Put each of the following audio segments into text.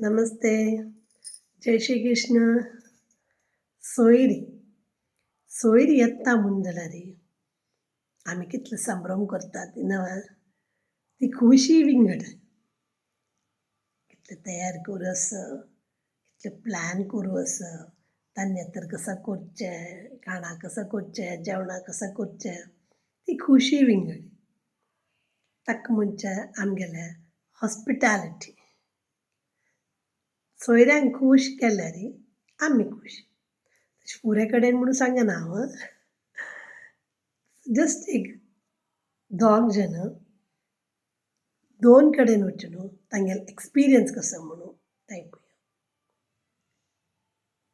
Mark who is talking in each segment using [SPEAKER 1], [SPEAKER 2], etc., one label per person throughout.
[SPEAKER 1] नमस्ते. जय श्री कृष्ण. सोयरी सोयरी येता ಮುಂದಲ ರೀ आम्ही कितले संभ्रम करतात नव ती खुशी विंगड कितले तयार करू असं कितले प्लॅन करू असं तान्या तर कसा करचे खाणा कसं करचे जेवणा कसं करचे ती खुशी विंगड ताका म्हणचे आमगेले हॉस्पिटॅलिटी. सोयऱ्यांक खूश केल्यार आमी खूश. फुरे कडेन म्हणून सांगना हांव. जस्ट एक दोग जण दोन कडेन वचून तांगेलो एक्सपिरियन्स कसो म्हणून आयकुया.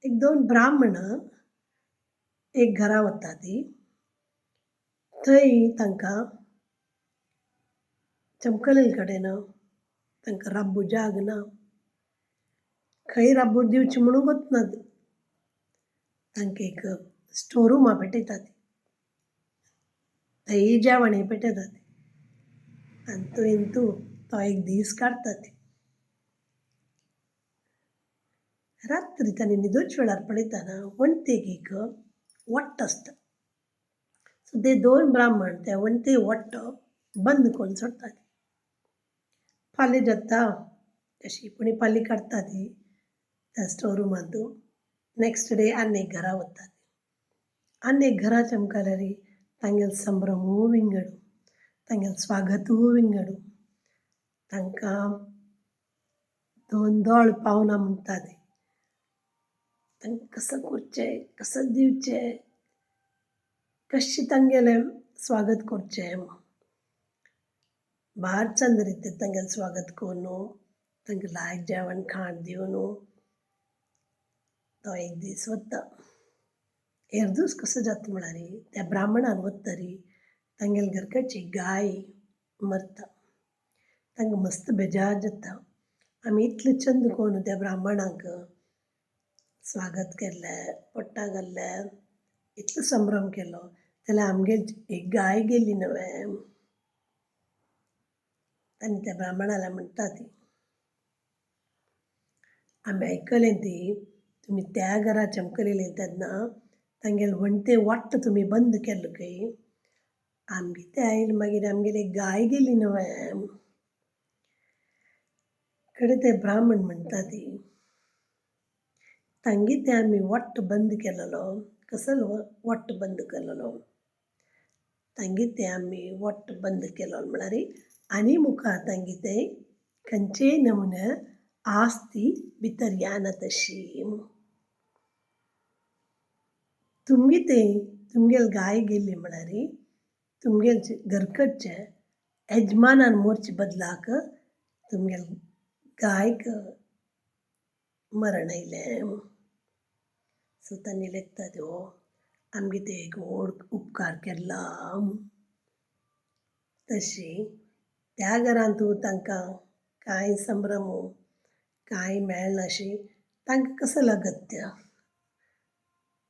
[SPEAKER 1] एक दोन ब्राह्मण एक घरा वता ती थंय तांकां चमकलेल कडेन तांकां राब्बू जाग ना. खंय राब्बू दिवची म्हणून वतना तांकां एक स्टोर रुमा पेटयतात. थंय जेवणय पेटयतात आनी तुवें तो एक दीस काडटात. रात्री तांणी न्हिदोच्या वेळार पळयतना वणटेक एक वट्ट आसता. सो ते दोन ब्राह्मण त्या वणटे वट्ट बंद करून सोडटात. फाल्यां जाता अशी पूण फाल्यां काडटा ती त्या स्टोर रुमांतून. नेक्स्ट डे आनी एक घरा वतात. आनी एक घरा चमकल्यार तांगेलो संभ्रमूय विंगड तांगेलें स्वागतूय विंगड. तांकां दोन दोळ पावना म्हणटा ती तांकां कसं करचें कसं दिवचें कशें तांगेलें स्वागत करचें. बार चंद रितीन तांगेलें स्वागत करून तांकां लायक जेवण खाण दिवन तो एक दीस वता. एर्दूस कसो जाता म्हळ्यार त्या ब्राह्मणान वतरी तांगेले घरकाची गाय मरता. तांकां मस्त बेजार जाता. आमी इतलें चंद करून त्या ब्राह्मणाक स्वागत केल्लें पोट्टा घाल्लें इतलो संभ्रम केलो जाल्यार आमगेली एक गाय गेली न्हय. तांणी त्या ब्राह्मणाला म्हणटा ती आमी आयकलें ती तुमी त्या घरा चमकलेलें तेन्ना तांगेले वणटे वट्ट तुमी बंद केल्लो खंय. आमी ते आयले मागीर आमगेली गाय गेली न्हय. कडेन ते ब्राह्मण म्हणटा ती तांगे ते आमी वट्ट बंद केलेलो. कसलो वट्ट बंद केलेलो. तांगे ते आमी वट्ट बंद केलो म्हळ्यार आनी मुखार तांगे ते खंयचेय नमुने आस्ती भितर येना तशी. तुमगे ते तुमगेली गाय गेली म्हळ्यार तुमगेले घरकडचे यजमानान मरचे बदलाक तुमगेले गायक मरण आयलें. सो तांणी लेखता त्यो आमगे ते एक व्हड उपकार केला. तशी त्या घरान तूं तांकां कांय संभ्रम कांय मेळनाशी तांकां कसो लागत्या.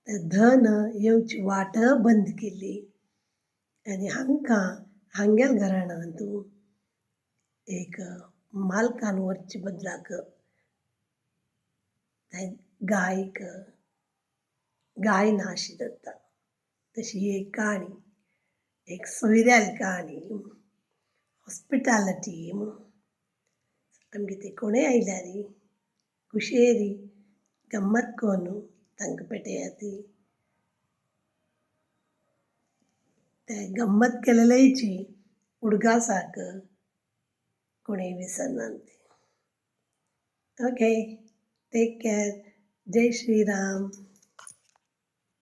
[SPEAKER 1] तें धन येवची वाट बंद केली आनी हांगेल्या घराण्यांत तूं एक मालकान वरचे बदलाक गाय नाशी जाता. तशी एक काणी एक सोयऱ्याली काणी हॉस्पिटॅलिटी म्हणून. आमगे ते कोणेय आयल्यार खुशेर गम्मत करून तांकां पेटयात. ते गम्मत केलेलेची उडगासाक कोणेय विसरनात. Okay take care. जय श्री राम.